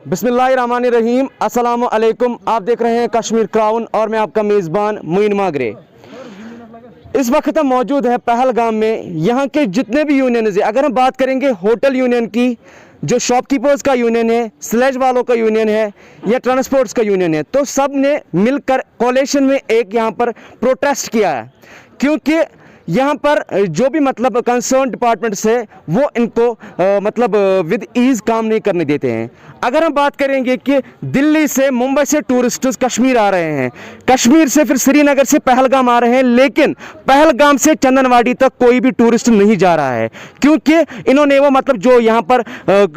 बिस्मिल्लाहिर्रहमानिर्रहीम, अस्सलामु अलैकुम। आप देख रहे हैं कश्मीर क्राउन और मैं आपका मेज़बान मुइन मागरे। इस वक्त हम मौजूद हैं पहलगाम में। यहाँ के जितने भी यूनियन हैं, अगर हम बात करेंगे होटल यूनियन की, जो शॉपकीपर्स का यूनियन है, स्लेज वालों का यूनियन है या ट्रांसपोर्ट्स का यूनियन है, तो सब ने मिलकर कोलेशन में एक यहाँ पर प्रोटेस्ट किया है, क्योंकि यहाँ पर जो भी मतलब कंसर्न डिपार्टमेंट्स है वो इनको मतलब विद ईज़ काम नहीं करने देते हैं। अगर हम बात करेंगे कि दिल्ली से, मुंबई से टूरिस्ट कश्मीर आ रहे हैं, कश्मीर से फिर श्रीनगर से पहलगाम आ रहे हैं, लेकिन पहलगाम से चंदनवाड़ी तक कोई भी टूरिस्ट नहीं जा रहा है, क्योंकि इन्होंने वो मतलब जो यहाँ पर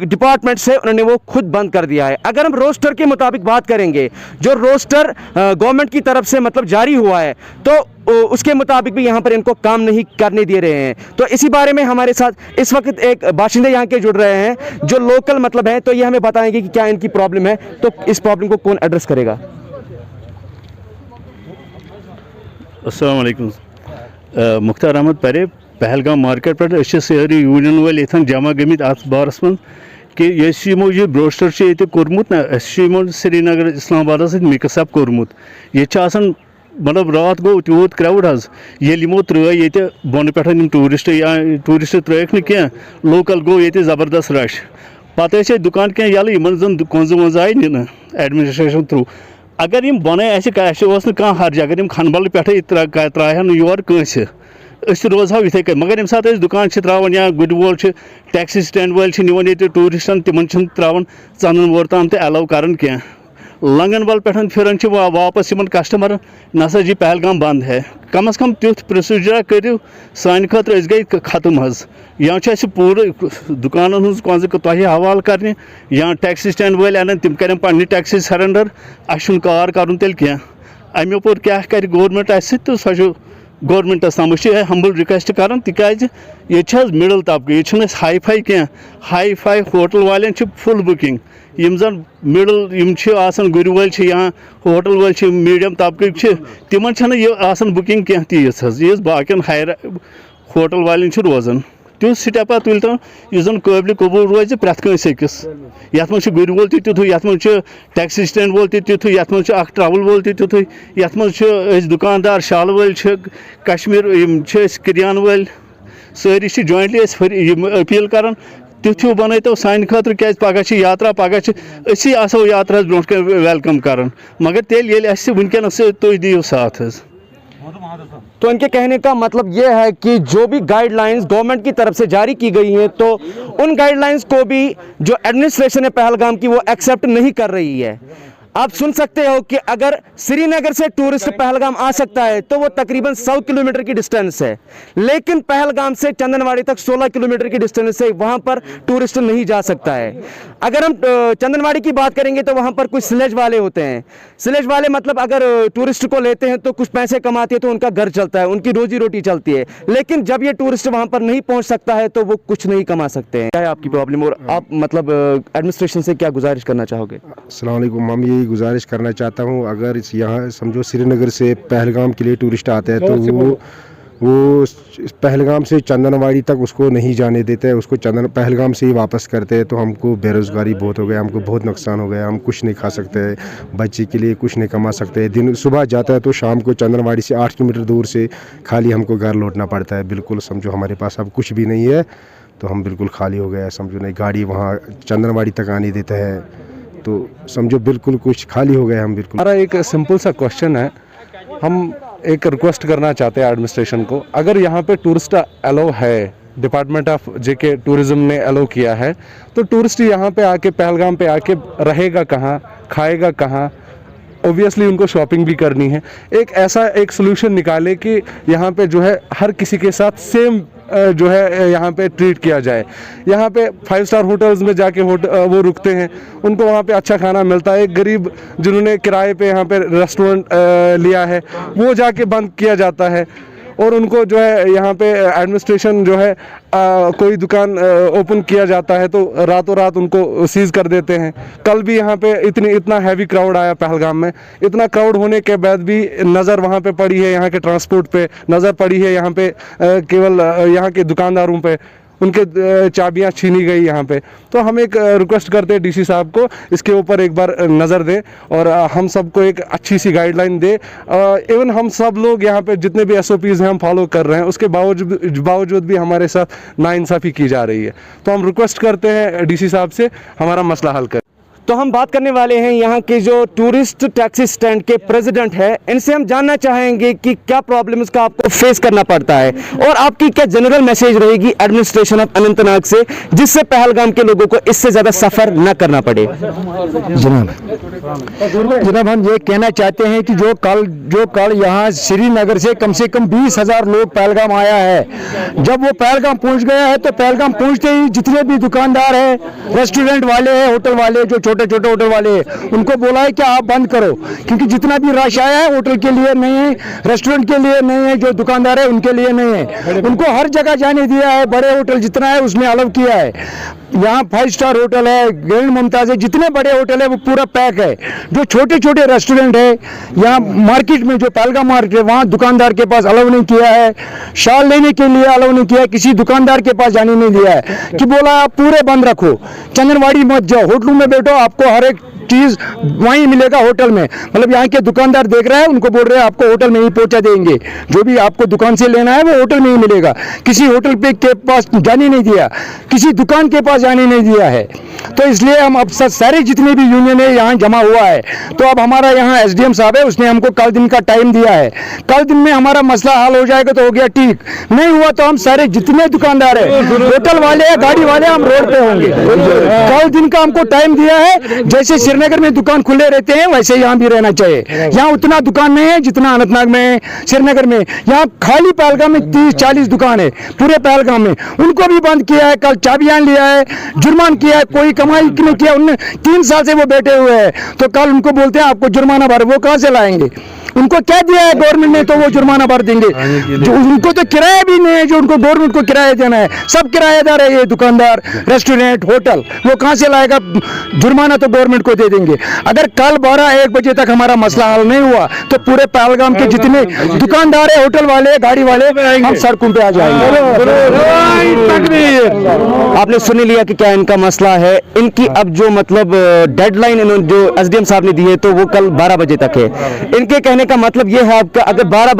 डिपार्टमेंट्स है उन्होंने वो खुद बंद कर दिया है। अगर हम रोस्टर के मुताबिक बात करेंगे, जो रोस्टर गवर्नमेंट की तरफ से मतलब जारी हुआ है, तो उसके मुताबिक भी यहाँ पर इनको काम नहीं करने दे रहे हैं। तो इसी बारे में हमारे साथ इस वक्त एक बाशिंदे यहाँ के जुड़ रहे हैं जो लोकल मतलब है, तो ये हमें बताएंगे कि क्या इनकी प्रॉब्लम है, तो इस प्रॉब्लम को कौन एड्रेस करेगा। अस्सलाम वालेकुम। मुख्तार अहमद परे पहलगाम मार्केट पे सारी यूनियन वाल ये जमा गमित अत बारस मन कि ये ब्रोस्टर कोर्मुत ना श्रीनगर इस्लामाबाद मिक्सअप कोर्मुत ये मतलब रात गो तूत क्राउड यमो त्रो ये बोन पे टूरिस्ट या टूरिस्ट त्रोक न क्या लोकल गो ये ज़बरदस्त रश पे दुकान क्या यल इन कंज वंज आए नीन एडमिनिस्ट्रेशन थ्रू अगर यम बन कह हर्ज अगर यम खनबल पे त्राहन योर कंस रोजो इथे कन मगर यम सात दुकान त्रावान या गुड वोल टैक्सी स्टैंड वाल निवान ये टूरिस्टन तिमन त्रावान चंदन वोर ताम अलाउ कर क्या लंगन वाल पे फिरन वापस इन कस्टमर नसा जी पहलगाम बंद है। कम अज़ कम तुथ प्रोसीजर करो सान खतर गई खत्म या पूरे दुकान कंज तुह हवाल कर या टैक्सी स्टैंड वाल अन तम कर पे टैक्सी सरेंडर अन कार कर तेल क्या अमो पोर क्या कर गवर्नमेंट तो सो गवर्नमेंटस तम हम्बल रिक्वेस्ट कर तिज ये मिडल तबक ये हाई फाई क्या हाई फाई होटल वाले फुल बुकिंग यम जन मिडल गुर वाल या होटल वाल मीडियम तबक तिमन ये बुकिंग क्या तीस ये बाकिन हायर होटल वाले रोजान तुथ स्टेपा तुल इस जन काबिल कबूल रोज प्रत कंस ये गुर वोल तुथ ये टैक्सी स्टैंड वोल तुथ ये ट्रवल वोल तुथ ये दुकानदार शाल वाल कश्मीर किरियान वाल सारी जॉइंटली अपील कर तुथ्यू बन तो सान खतर क्या पगह यात्रा पगह आसो यात्रा ब्रो वेलकम कर मगर तेल वनकस तुम दियो साथ। तो इनके कहने का मतलब ये है कि जो भी गाइडलाइंस गवर्नमेंट की तरफ से जारी की गई हैं, तो उन गाइडलाइंस को भी जो एडमिनिस्ट्रेशन है पहलगाम की वो एक्सेप्ट नहीं कर रही है। आप सुन सकते हो कि अगर श्रीनगर से टूरिस्ट पहलगाम आ सकता है तो वो तकरीबन 100 किलोमीटर की डिस्टेंस है, लेकिन पहलगाम से चंदनवाड़ी तक 16 किलोमीटर की डिस्टेंस है, वहां पर टूरिस्ट नहीं जा सकता है। अगर हम चंदनवाड़ी की बात करेंगे तो वहां पर कुछ स्लेज वाले होते हैं। स्लेज वाले मतलब अगर टूरिस्ट को लेते हैं तो कुछ पैसे कमाते हैं, तो उनका घर चलता है, उनकी रोजी रोटी चलती है, लेकिन जब ये टूरिस्ट वहां पर नहीं पहुंच सकता है तो वो कुछ नहीं कमा सकते हैं। क्या है आपकी प्रॉब्लम और आप मतलब एडमिनिस्ट्रेशन से क्या गुजारिश करना चाहोगे? अस्सलाम वालेकुम। हम यही गुजारिश करना चाहता हूँ, अगर यहाँ समझो श्रीनगर से पहलगाम के लिए टूरिस्ट आते हैं तो वो पहलगाम से चंदनवाड़ी तक उसको नहीं जाने देते हैं, उसको पहलगाम से ही वापस करते हैं, तो हमको बेरोज़गारी बहुत हो गया, हमको बहुत नुकसान हो गया, हम कुछ नहीं खा सकते हैं, बच्चे के लिए कुछ नहीं कमा सकते हैं। दिन सुबह जाता है तो शाम को चंदनवाड़ी से 8 किलोमीटर दूर से खाली हमको घर लौटना पड़ता है। बिल्कुल समझो हमारे पास अब कुछ भी नहीं है, तो हम बिल्कुल खाली हो गया। समझो नहीं गाड़ी वहाँ चंदनवाड़ी तक आने देता है, तो समझो बिल्कुल कुछ खाली हो गया हम बिल्कुल। हमारा एक सिंपल सा क्वेश्चन है, हम एक रिक्वेस्ट करना चाहते हैं एडमिनिस्ट्रेशन को, अगर यहाँ पे टूरिस्ट अलाउ है, डिपार्टमेंट ऑफ जेके टूरिज्म ने अलाउ किया है, तो टूरिस्ट यहाँ पे आके पहलगाम पे आके रहेगा कहाँ, खाएगा कहाँ? ओबियसली उनको शॉपिंग भी करनी है। एक ऐसा एक सोल्यूशन निकाले कि यहाँ पे जो है हर किसी के साथ सेम जो है यहाँ पे ट्रीट किया जाए। यहाँ पे 5 स्टार होटल्स में जाके वो रुकते हैं, उनको वहाँ पे अच्छा खाना मिलता है। एक गरीब जिन्होंने किराए पे यहाँ पे रेस्टोरेंट लिया है वो जाके बंद किया जाता है, और उनको जो है यहाँ पे एडमिनिस्ट्रेशन जो है कोई दुकान ओपन किया जाता है तो रातों रात उनको सीज कर देते हैं। कल भी यहाँ पे इतना हैवी क्राउड आया पहलगाम में, इतना क्राउड होने के बाद भी नज़र वहाँ पे पड़ी है यहाँ के ट्रांसपोर्ट पे, नज़र पड़ी है यहाँ पे केवल यहाँ के दुकानदारों पे, उनके चाबियां छीनी गई यहाँ पे। तो हम एक रिक्वेस्ट करते हैं डीसी साहब को इसके ऊपर एक बार नज़र दे और हम सबको एक अच्छी सी गाइडलाइन दे। इवन हम सब लोग यहाँ पे जितने भी SOPs हैं हम फॉलो कर रहे हैं, उसके बावजूद भी हमारे साथ नाइंसाफ़ी की जा रही है। तो हम रिक्वेस्ट करते हैं डीसी साहब से हमारा मसला हल करें। तो हम बात करने वाले हैं यहाँ के जो टूरिस्ट टैक्सी स्टैंड के प्रेसिडेंट हैं, इनसे हम जानना चाहेंगे कि क्या प्रॉब्लम्स का आपको फेस करना पड़ता है और आपकी क्या जनरल मैसेज रहेगी एडमिनिस्ट्रेशन ऑफ अनंतनाग से, जिससे पहलगाम के लोगों को इससे ज़्यादा सफ़र न करना पड़े। जनाब हम ये कहना चाहते हैं कि जो कल यहाँ श्रीनगर से कम 20,000 लोग पहलगाम आया है। जब वो पहलगाम पहुँच गया है तो पहलगाम पहुँचते ही जितने भी दुकानदार हैं, रेस्टोरेंट वाले हैं, होटल वाले, जो छोटे छोटे होटल वाले हैं, उनको बोला है कि आप बंद करो, क्योंकि जितना भी रश आया है होटल के लिए नहीं है, रेस्टोरेंट के लिए नहीं है, जो दुकानदार है उनके लिए नहीं है। उनको हर जगह जाने दिया है, बड़े होटल जितना है उसमें अलाउ किया है। यहाँ 5 स्टार होटल है, ग्रैंड मुमताज है, जितने बड़े होटल है वो पूरा पैक है। जो छोटे छोटे रेस्टोरेंट है यहाँ मार्केट में, जो पहलगाम मार्केट है, वहाँ दुकानदार के पास अलाउ नहीं किया है, शाल लेने के लिए अलाउ नहीं किया है, किसी दुकानदार के पास जाने नहीं दिया है कि बोला आप पूरे बंद रखो, चंदनवाड़ी मत जाओ, होटलों में बैठो, आपको हर एक चीज वहीं मिलेगा होटल में। मतलब यहाँ के दुकानदार देख रहे हैं, उनको बोल रहे हैं आपको होटल में ही पहुंचा देंगे, जो भी आपको दुकान से लेना है वो होटल में ही मिलेगा। किसी होटल पे के पास जाने नहीं दिया, किसी दुकान के पास जाने नहीं दिया है। तो इसलिए हम अब सारे जितने भी यूनियन है यहाँ जमा हुआ है। तो अब हमारा यहाँ SDM साहब है, उसने हमको कल दिन का टाइम दिया है, कल दिन में हमारा मसला हल हो जाएगा तो हो गया ठीक, नहीं हुआ तो हम सारे जितने दुकानदार है, होटल वाले, गाड़ी वाले, हम रोड पे होंगे। कल दिन का हमको टाइम दिया है। जैसे श्रीनगर में दुकान खुले रहते हैं वैसे यहाँ भी रहना चाहिए। यहाँ उतना दुकान नहीं है जितना अनंतनाग में है, श्रीनगर में। यहाँ खाली पहलगाम में 30-40 दुकान है पूरे पहलगाम में, उनको भी बंद किया है। कल चाबियां लिया है, जुर्मान किया है, कोई कमाई नहीं किया, उनने 3 साल से वो बैठे हुए हैं। तो कल उनको बोलते हैं आपको जुर्माना भर, वो कहाँ से लाएंगे? उनको क्या दिया है गवर्नमेंट ने तो वो जुर्माना भर देंगे? जो उनको तो किराया भी नहीं है, जो उनको गवर्नमेंट को किराया देना है। सब किराएदार है ये दुकानदार, रेस्टोरेंट, होटल, वो कहाँ से लाएगा? जुर्माना तो गवर्नमेंट को दे देंगे। अगर कल 12-1 बजे तक हमारा मसला हल नहीं हुआ तो पूरे पहलगाम के जितने दुकानदार है, होटल वाले, गाड़ी वाले, हम सड़कों पे आ जाएंगे। आपने सुन लिया कि क्या इनका मसला है। इनकी अब जो मतलब डेडलाइन जो SDM साहब ने दी है तो वो कल 12 बजे तक है। इनके कहने का मतलब ये है आपका, अगर 12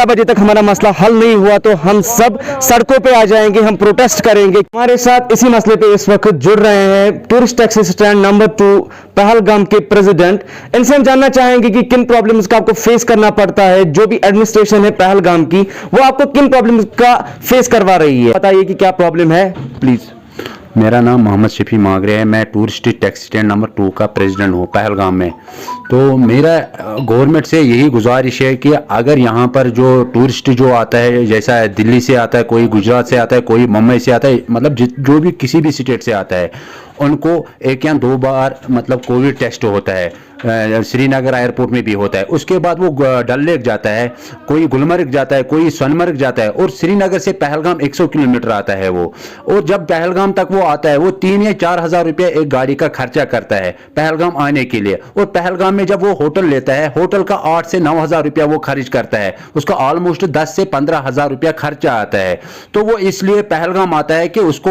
बजे तक हमारा मसला हल नहीं हुआ तो हम सब सड़कों पे आ जाएंगे, हम प्रोटेस्ट करेंगे। हमारे साथ इसी मसले पे इस वक्त जुड़ रहे हैं tourist taxi stand number 2 Pahalgam के प्रेसिडेंट। इनसे हम जानना चाहेंगे कि किन प्रॉब्लम्स का आपको फेस करना पड़ता है, जो भी एडमिनिस्ट्रेशन है पहलगाम की वो आपको किन प्रॉब्लम्स का फेस करवा रही है। बताइए कि क्या प्रॉब्लम है प्लीज। मेरा नाम मोहम्मद शफी मागरे है। मैं टूरिस्ट टैक्सी स्टैंड नंबर 2 का प्रेसिडेंट हूँ पहलगाम में। तो मेरा गवर्नमेंट से यही गुजारिश है कि अगर यहाँ पर जो टूरिस्ट जो आता है, जैसा दिल्ली से आता है, कोई गुजरात से आता है, कोई मुंबई से आता है, मतलब जो भी किसी भी स्टेट से आता है, उनको 1 या 2 बार मतलब कोविड टेस्ट होता है। श्रीनगर एयरपोर्ट में भी होता है। उसके बाद वो डल लेक जाता है, कोई गुलमर्ग जाता है, कोई सोनमर्ग जाता है। और श्रीनगर से पहलगाम 100 किलोमीटर आता है वो। और जब पहलगाम तक वो आता है वो 3 या 4 हज़ार रुपया एक गाड़ी का खर्चा करता है पहलगाम आने के लिए। और पहलगाम में जब वो होटल लेता है, होटल का 8 से 9 हज़ार रुपया वो खर्च करता है। उसका ऑलमोस्ट 10 से 15 हज़ार रुपया खर्चा आता है। तो वो इसलिए पहलगाम आता है कि उसको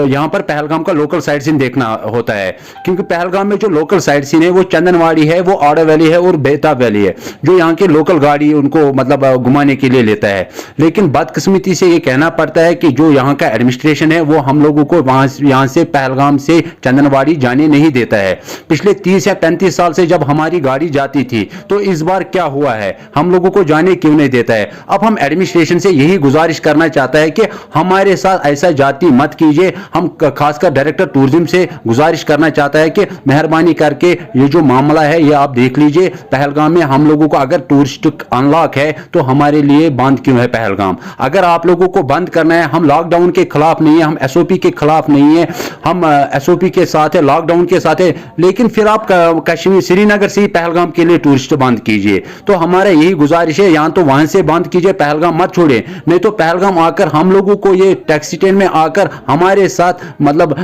यहाँ पर पहलगाम का लोकल साइट सीन देखना होता है। क्योंकि पहलगाम में जो लोकल साइट सीन है वो चंदनवाड़ी है, वो ऑर्डर वैली है और बेताब वैली है, जो यहाँ के लोकल गाड़ी उनको मतलब घुमाने के लिए लेता है। लेकिन बदकिस्मती से ये कहना पड़ता है कि जो यहाँ का एडमिनिस्ट्रेशन है वो हम लोगों को यहाँ से पहलगाम से चंदनवाड़ी जाने नहीं देता है। पिछले 30 या 35 साल से जब हमारी गाड़ी जाती थी, तो इस बार क्या हुआ है, हम लोगों को जाने क्यों नहीं देता है। अब हम एडमिनिस्ट्रेशन से यही गुजारिश करना चाहता है कि हमारे साथ ऐसा जाति मत कीजिए। हम खासकर डायरेक्टर टूरिज्म से गुजारिश करना चाहता है कि मेहरबानी करके ये जो मामला है ये आप देख लीजिए। पहलगाम में हम लोगों को अगर टूरिस्ट अनलॉक है तो हमारे लिए बंद क्यों है पहलगाम। अगर आप लोगों को बंद करना है, हम लॉकडाउन के खिलाफ नहीं है, हम SOP के खिलाफ नहीं है, हम SOP के साथ है, लॉकडाउन के साथ है। लेकिन फिर आप कश्मीर श्रीनगर से ही पहलगाम के लिए टूरिस्ट बंद कीजिए। तो हमारा यही गुजारिश है, यहाँ तो वहां से बंद कीजिए, पहलगाम मत छोड़े। नहीं तो पहलगाम आकर हम लोगों को ये टैक्सी स्टैंड में आकर हमारे साथ मतलब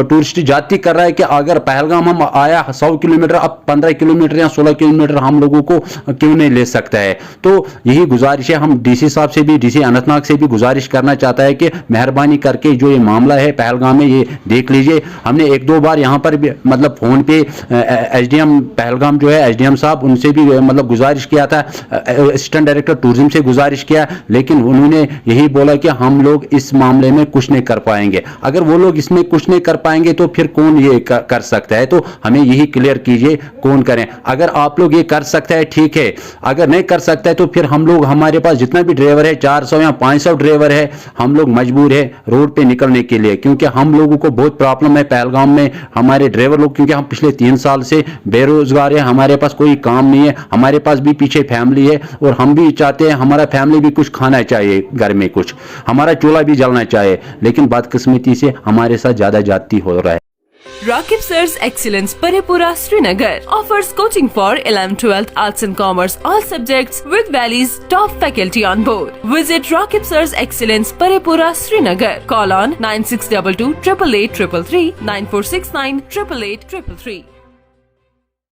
टूरिस्ट जाति कर रहा है कि अगर पहलगाम हम आया 100 किलोमीटर, अब 15 किलोमीटर या 16 किलोमीटर हम लोगों को क्यों नहीं ले सकता है। तो यही गुजारिश है, हम डीसी साहब से भी, डीसी अनंतनाग से भी गुजारिश करना चाहता है कि मेहरबानी करके जो ये मामला है पहलगाम में ये देख लीजिए। हमने 1-2 बार यहाँ पर भी मतलब फ़ोन पे एसडीएम पहलगाम जो है एसडीएम साहब उनसे भी मतलब गुजारिश किया था, असिस्टेंट डायरेक्टर टूरिज्म से गुजारिश किया, लेकिन उन्होंने यही बोला कि हम लोग इस मामले में कुछ नहीं कर पाएंगे। अगर वो लोग इसमें कुछ नहीं कर पाएंगे तो फिर कौन ये कर सकता है। तो हमें यही क्लियर कीजिए कौन करें। अगर आप लोग ये कर सकते हैं ठीक है, अगर नहीं कर सकता है तो फिर हम लोग, हमारे पास जितना भी ड्राइवर है 400 या 500 ड्राइवर है, हम लोग मजबूर है रोड पे निकलने के लिए, क्योंकि हम लोगों को बहुत प्रॉब्लम है पहलगाम में। हमारे ड्राइवर लोग, क्योंकि हम पिछले 3 साल से बेरोजगार है, हमारे पास कोई काम नहीं है, हमारे पास भी पीछे फैमिली है और हम भी चाहते हैं हमारा फैमिली भी कुछ खाना चाहिए, घर में कुछ हमारा चूल्हा भी जलना चाहिए, लेकिन बदकिस्मती से हमारे साथ ज्यादा जाती हो रहा है। Rakib Sir's Excellence Paripura Srinagar offers coaching for 11th, 12th Arts and Commerce all subjects with Valley's top faculty on board. Visit Rakib Sir's Excellence Paripura Srinagar. Call on 9622 888 333 9469 888 333.